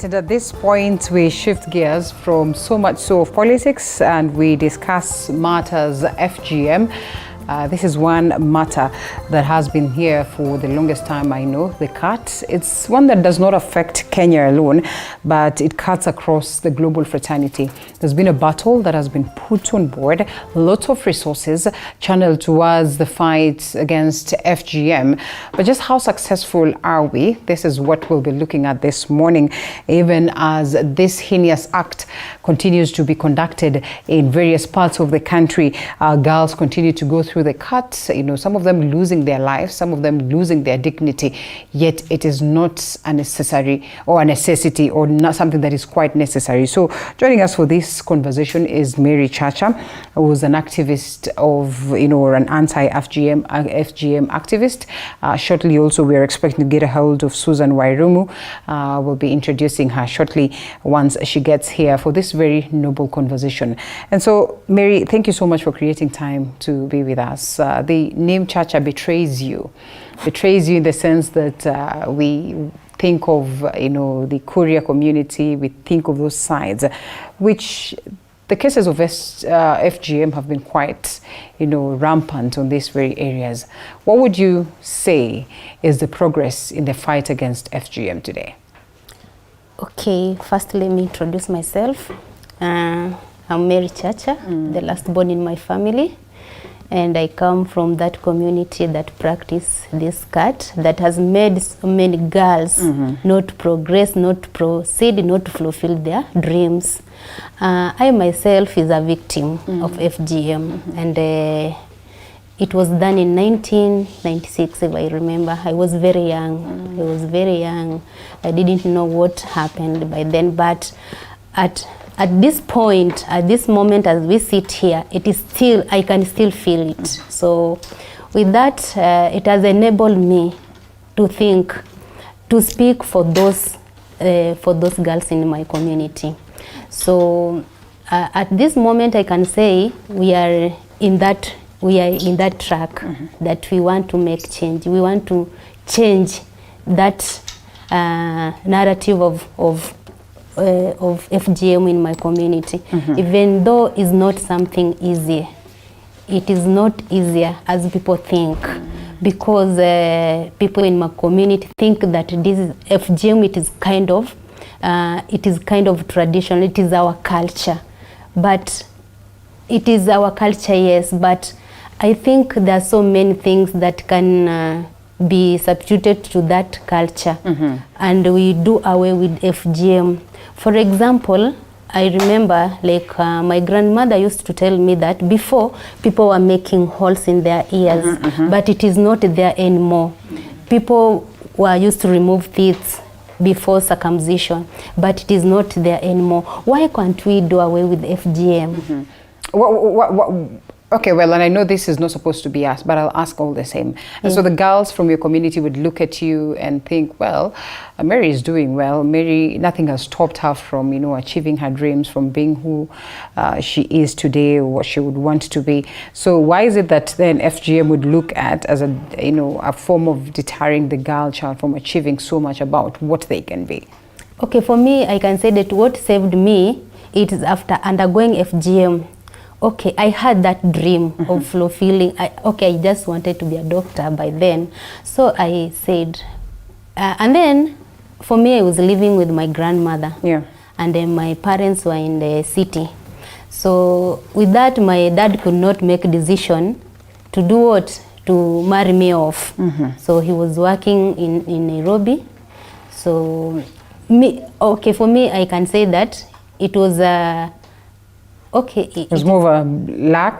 right, and at this point we shift gears from so much so of politics and we discuss matters FGM. This is one matter that has been here for the longest time, I know, the cut. It's one that does not affect Kenya alone, but it cuts across the global fraternity. There's been a battle that has been put on board, lots of resources channeled towards the fight against FGM. But just how successful are we? This is what we'll be looking at this morning, even as this heinous act continues to be conducted in various parts of the country. Girls continue to go through the cut, some of them losing their lives, some of them losing their dignity, yet it is not a necessity or not something that is quite necessary. So joining us for this conversation is Mary Chacha, who is an activist or an anti-FGM activist. Shortly also we are expecting to get a hold of Susan Wairumu. We'll be introducing her shortly once she gets here for this very noble conversation. And so Mary, thank you so much for creating time to be with us. The name Chacha betrays you in the sense that we think of the courier community, we think of those sides, which the cases of FGM have been quite rampant on these very areas. What would you say is the progress in the fight against FGM today? Okay, first let me introduce myself. I'm Mary Chacha, the last born in my family. And I come from that community that practice this cut that has made so many girls not progress, not proceed, not fulfill their dreams. I myself is a victim of FGM, and it was done in 1996, if I remember. I was very young. I was very young. I didn't know what happened by then, but at this point, at this moment as we sit here, it is still, I can still feel it. So with that, it has enabled me to think, to speak for those girls in my community. So at this moment, I can say we are in that track that we want to make change. We want to change that narrative of FGM in my community, even though it's not something easy. It is not easier as people think, because people in my community think that this is FGM. It is kind of tradition. It is our culture, but it is our culture, yes. But I think there are so many things that can be substituted to that culture, and we do away with FGM. For example, I remember my grandmother used to tell me that before people were making holes in their ears, but it is not there anymore. People were used to remove teeth before circumcision, but it is not there anymore. Why can't we do away with FGM? Okay, well, and I know this is not supposed to be asked, but I'll ask all the same. And so the girls from your community would look at you and think, well, Mary is doing well. Mary, nothing has stopped her from, achieving her dreams, from being who she is today or what she would want to be. So why is it that then FGM would look at as a form of deterring the girl child from achieving so much about what they can be? Okay, for me, I can say that what saved me, it is after undergoing FGM. Okay, I had that dream of fulfilling. I just wanted to be a doctor by then. So I said, and then for me, I was living with my grandmother. Yeah. And then my parents were in the city. So with that, my dad could not make a decision to do what? To marry me off. So he was working in Nairobi. So for me, I can say that it was it was more of a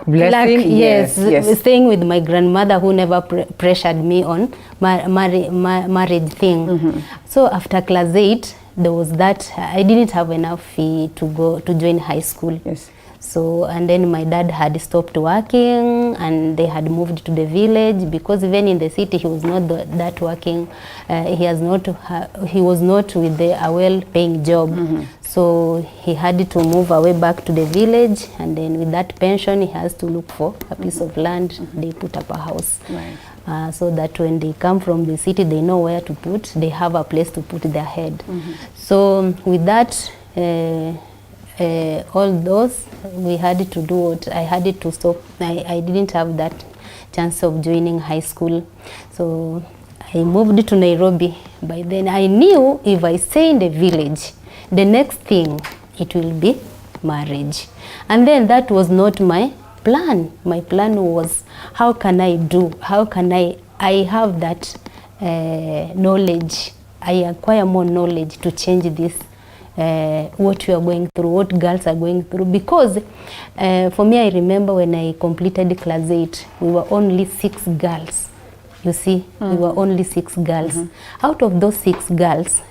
blessing. Yes. Staying with my grandmother, who never pressured me on marriage thing. So after class 8, there was that I didn't have enough fee to join high school. Yes. So, and then my dad had stopped working and they had moved to the village, because even in the city he was not that working. He was not with a well-paying job. So he had to move away back to the village, and then with that pension he has to look for a piece of land. They put up a house. Right. so that when they come from the city, they know where to put, they have a place to put their head. So with that, all those, we had to do what I had to stop. I didn't have that chance of joining high school. So I moved to Nairobi. By then I knew if I stay in the village, the next thing, it will be marriage. And then that was not my plan. My plan was, how can I have that knowledge, I acquire more knowledge to change this, what we are going through, what girls are going through. Because for me, I remember when I completed class 8, we were only 6 girls. You see, we were only 6 girls. Out of those 6 girls,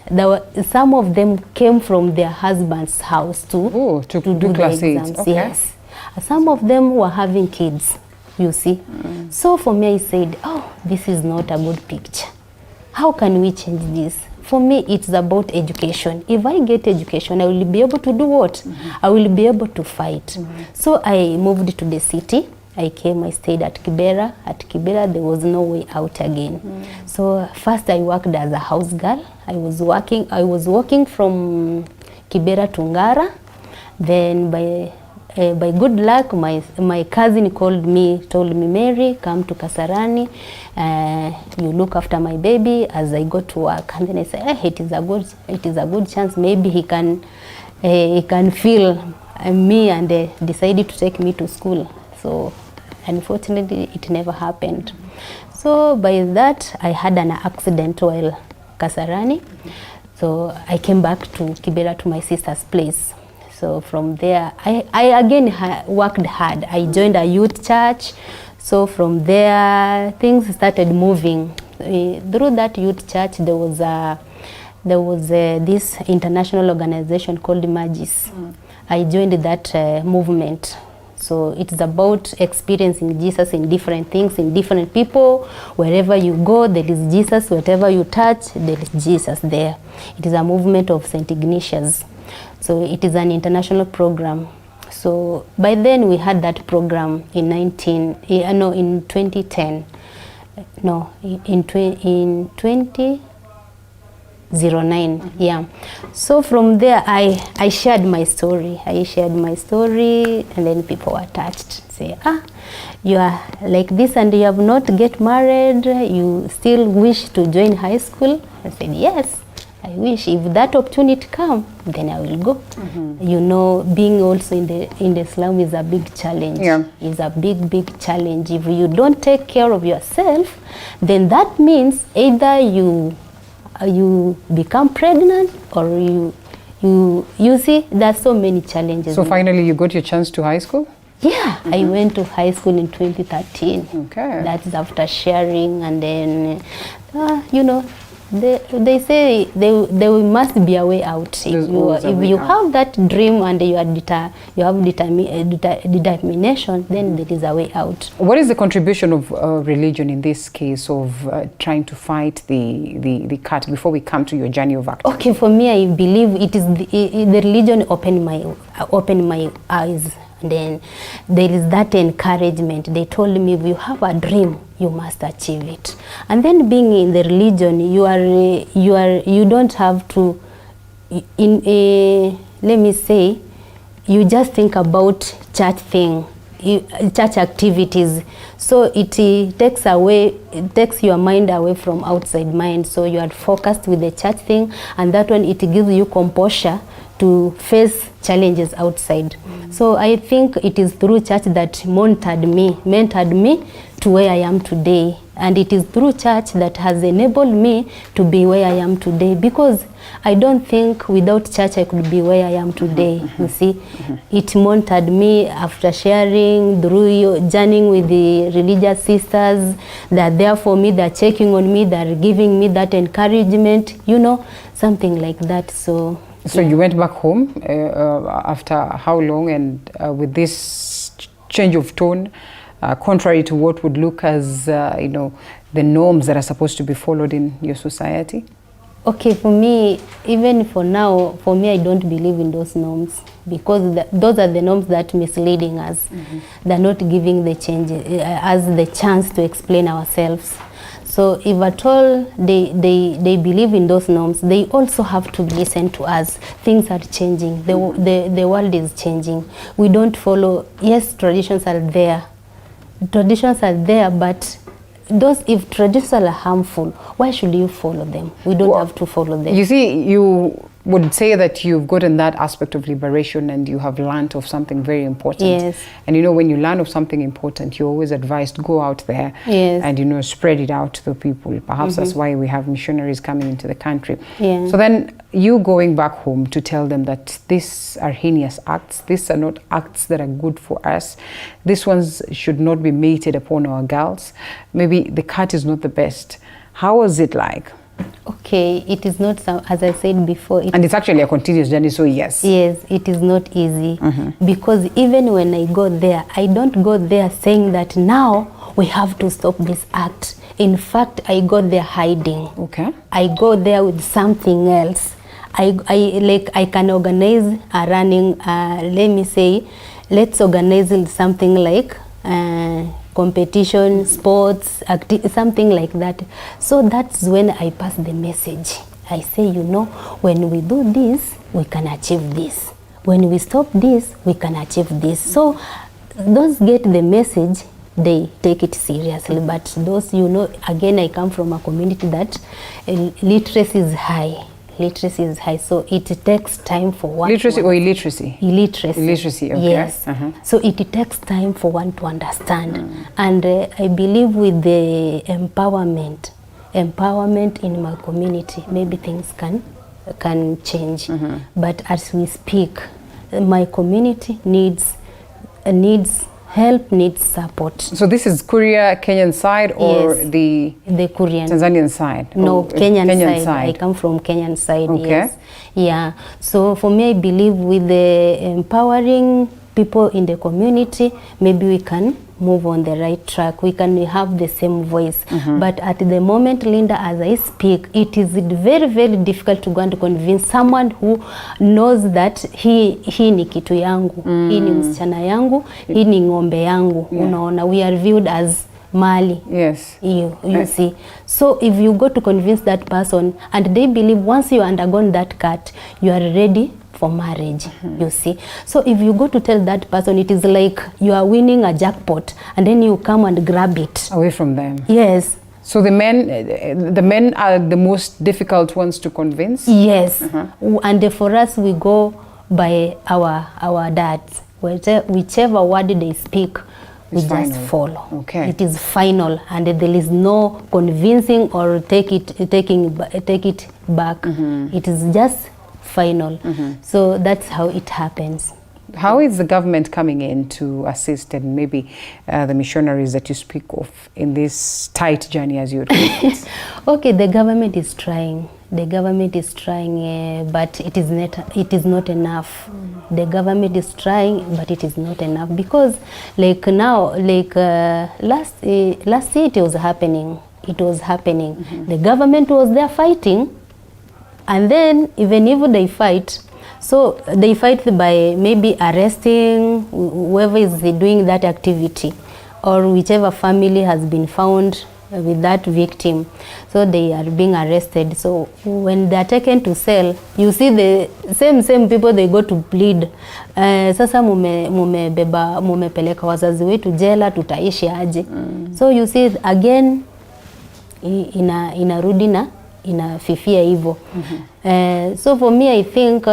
some of them came from their husband's house to do class 8. exams. Okay. Yes. Some of them were having kids, you see. So for me, I said, oh, this is not a good picture. How can we change this? For me, it's about education. If I get education, I will be able to do what? I will be able to fight. So I moved to the city. I stayed at Kibera. At Kibera, there was no way out again. So first I worked as a house girl. I was working from Kibera to Ngara. Then by good luck, my cousin told me, Mary, come to Kasarani, you look after my baby as I go to work. And then I said, it is a good chance. Maybe he can feel me, and decided to take me to school. So unfortunately, it never happened. So by that, I had an accident while Kasarani. So I came back to Kibera, to my sister's place. So from there, I again worked hard. I joined a youth church. So from there, things started moving. Through that youth church, there was this international organization called Magis. I joined that movement. So it's about experiencing Jesus in different things, in different people. Wherever you go, there is Jesus. Whatever you touch, there is Jesus there. It is a movement of St. Ignatius. So it is an international program. So by then we had that program in 2010. No, in 2009. Yeah. So from there I shared my story. And then people were touched. Say, you are like this and you have not get married, you still wish to join high school? I said, yes, I wish. If that opportunity come, then I will go. You know, being also in the slum is a big challenge. Yeah. It's a big challenge. If you don't take care of yourself, then that means either you become pregnant, or you see, there's so many challenges. So finally you got your chance to high school? Yeah, I went to high school in 2013. Okay. That's after sharing, and then you know, they say there must be a way out. If you have that dream and you have determination, then there is a way out. What is the contribution of religion in this case of trying to fight the cut, before we come to your journey of acting? Okay, for me, I believe it is the religion opened my eyes. And then there is that encouragement. They told me, if you have a dream, you must achieve it. And then being in the religion, you don't have to, let me say, you just think about church church activities. So it takes your mind away from outside mind. So you are focused with the church thing, and that one, it gives you composure to face challenges outside. So I think it is through church that mentored me to where I am today. And it is through church that has enabled me to be where I am today, because I don't think without church I could be where I am today. You see, it mentored me after sharing, through journeying with the religious sisters. They are there for me, they are checking on me, they are giving me that encouragement, you know, something like that. So yeah. You went back home after how long, and with this change of tone, contrary to what would look as you know, the norms that are supposed to be followed in your society? Okay, for me, even for now, for me, I don't believe in those norms, because those are the norms that misleading us. They're not giving the change us the chance to explain ourselves. So if at all they believe in those norms, they also have to listen to us. Things are changing. The world is changing. We don't follow. Yes, traditions are there. Traditions are there, but if traditions are harmful, why should you follow them? We don't have to follow them. You see, you would say that you've gotten that aspect of liberation and you have learned of something very important. Yes. And you know, when you learn of something important, you're always advised to go out there Yes. and, you know, spread it out to the people. Perhaps that's why we have missionaries coming into the country. Yeah. So then you going back home to tell them that these are heinous acts, these are not acts that are good for us, these ones should not be mated upon our girls. Maybe the cut is not the best. How was it like? Okay, it is not, as I said before. And it's actually a continuous journey, so yes. Yes, it is not easy. Because even when I go there, I don't go there saying that now we have to stop this act. In fact, I go there hiding. Okay. I go there with something else. I can organize a running, let me say, let's organize something like competition, sports, something like that. So that's when I pass the message. I say, you know, when we do this, we can achieve this. When we stop this, we can achieve this. So those get the message, they take it seriously. But those, you know, again, I come from a community that literacy is high. Literacy is high, so it takes time for one. Literacy or illiteracy? Illiteracy. Illiteracy, okay. Yes. So it takes time for one to understand. And I believe with the empowerment in my community, maybe things can change. But as we speak, my community needs help, needs support. So this is Kuria Kenyan side or Yes, the Korean Tanzanian side? No, Oh, Kenyan side. I come from Kenyan side. Okay. Yes. Yeah. So for me, I believe with the empowering people in the community, maybe we can move on the right track. We can have the same voice. But at the moment, Linda, as I speak, it is very, very difficult to go and convince someone who knows that hii ni kitu yangu, hii ni msichana yangu, hii ni ng'ombe yangu. Unaona, we are viewed as mali. Yes. You see. So if you go to convince that person and they believe once you undergone that cut, you are ready for marriage, you see. So if you go to tell that person, it is like you are winning a jackpot and then you come and grab it. Away from them. Yes. So the men are the most difficult ones to convince? Yes. And for us, we go by our dads. Whichever word they speak, we just follow. Okay. It is final, and there is no convincing or take it back. It is just final. So that's how it happens. How is the government coming in to assist and maybe the missionaries that you speak of in this tight journey, as you would call it? Okay, the government is trying. The government is trying, but it is not enough. The government is trying, but it is not enough because, like now, like last year, it was happening. It was happening. The government was there fighting, and then even if they fight, so they fight by maybe arresting whoever is doing that activity, or whichever family has been found with that victim, so they are being arrested. So when they are taken to cell, you see the same people, they go to plead, sasa mumepeleka wazazi wetu jela, tutaishi aje? So you see again inarudi na inafifia hivyo. So for me, I think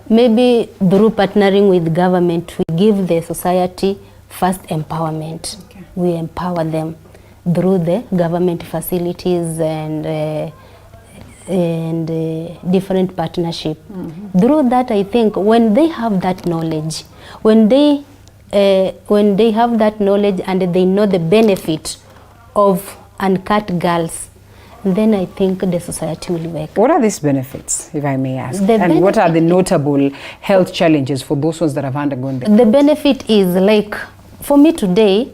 maybe through partnering with government, we give the society first empowerment. We empower them through the government facilities and different partnership. Through that, I think when they have that knowledge, when they have that knowledge and they know the benefit of uncut girls, then I think the society will work. What are these benefits, if I may ask? And what are the notable health challenges for those ones that have undergone them? The benefit is like, for me today,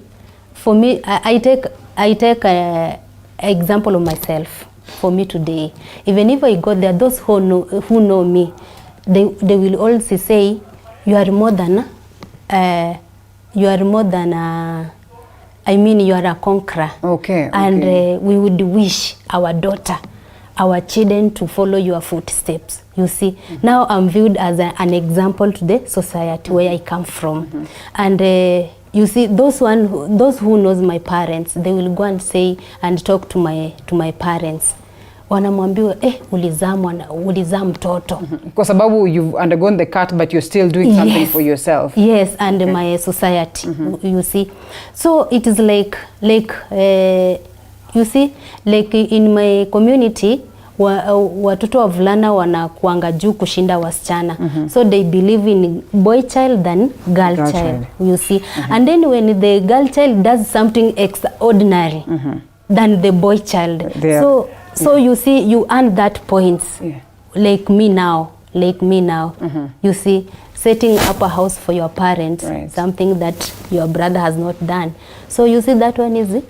I take an example of myself. For me today, even if I go there, those who know me, they will also say, you are more than I mean, you are a conqueror. Okay. And we would wish our daughter, our children to follow your footsteps. You see, now I'm viewed as an example to the society where I come from. And you see, those who knows my parents, they will go and say and talk to my parents. Wanamwambiwa ulizaa mtoto. Kwa sababu you've undergone the cut, but you're still doing something for yourself. Yes, and my society, you see. So it is like you see, like in my community, watoto wavulana wanakuanga juu kushinda wasichana. So they believe in boy child than girl child. You see. And then when the girl child does something extraordinary than the boy child. So you see, you earn that points. Like me now. You see, setting up a house for your parents, something that your brother has not done. So you see, that one is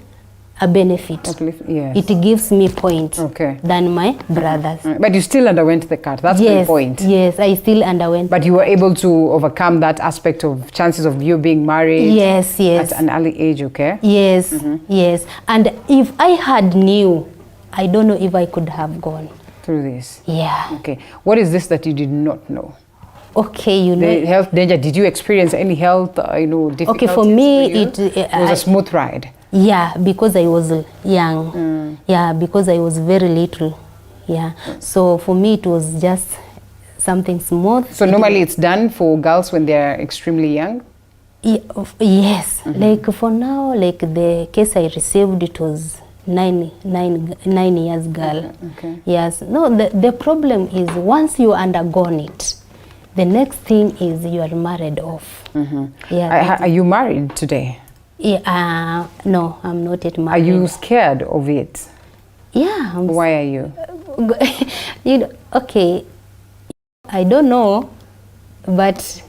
a benefit. Yes. It gives me points than my brothers. But you still underwent the cut. That's the point. Yes, I still underwent. But you were able to overcome that aspect of chances of you being married. Yes. At an early age, okay? Yes, yes. And if I had knew, I don't know if I could have gone through this. Yeah. Okay. What is this that you did not know? Okay, you know. The health danger. Did you experience any health, difficulties? Okay, for me, it was a smooth ride. Yeah, because I was young. Yeah, because I was very little. Yeah. So for me, it was just something smooth. So normally it's done for girls when they're extremely young? Yes. Like for now, like the case I received, it was 9 years girl. Okay. Yes. No, the problem is once you undergone it, the next thing is you are married off. Yeah. Are you married today? Yeah. No, I'm not yet married. Are you scared of it? Yeah. Why are you? Okay. I don't know, but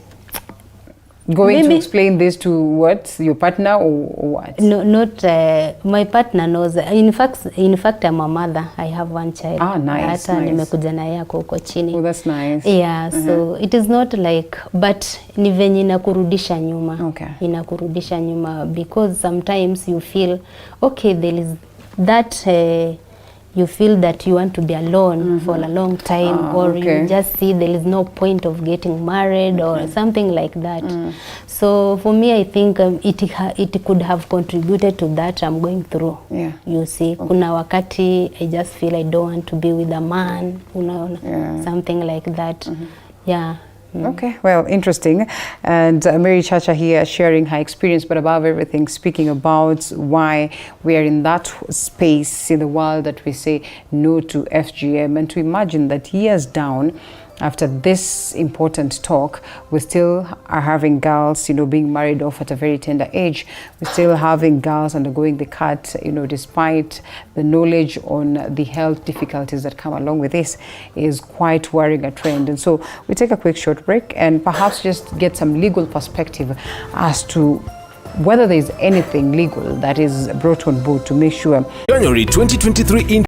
going to explain this to what? Your partner or what? No, not my partner knows. In fact, I'm a mother. I have one child. Ah, nice. Nimekuja na yako huko chini. Oh, that's nice. Yeah, so it is not like, but ni venye inakurudisha nyuma. Okay. Inakurudisha nyuma because sometimes you feel, okay, there is that you feel that you want to be alone for a long time, or you just see there is no point of getting married or something like that. So for me, I think it could have contributed to that I'm going through. Yeah. You see, kuna wakati I just feel I don't want to be with a man, something like that. Yeah. Okay, well, interesting. And Mary Chacha here sharing her experience, but above everything, speaking about why we are in that space in the world that we say no to FGM, and to imagine that years down, after this important talk, we still are having girls, being married off at a very tender age. We're still having girls undergoing the cut, despite the knowledge on the health difficulties that come along with this, is quite worrying a trend. And so we take a quick short break and perhaps just get some legal perspective as to whether there is anything legal that is brought on board to make sure. January 2023 in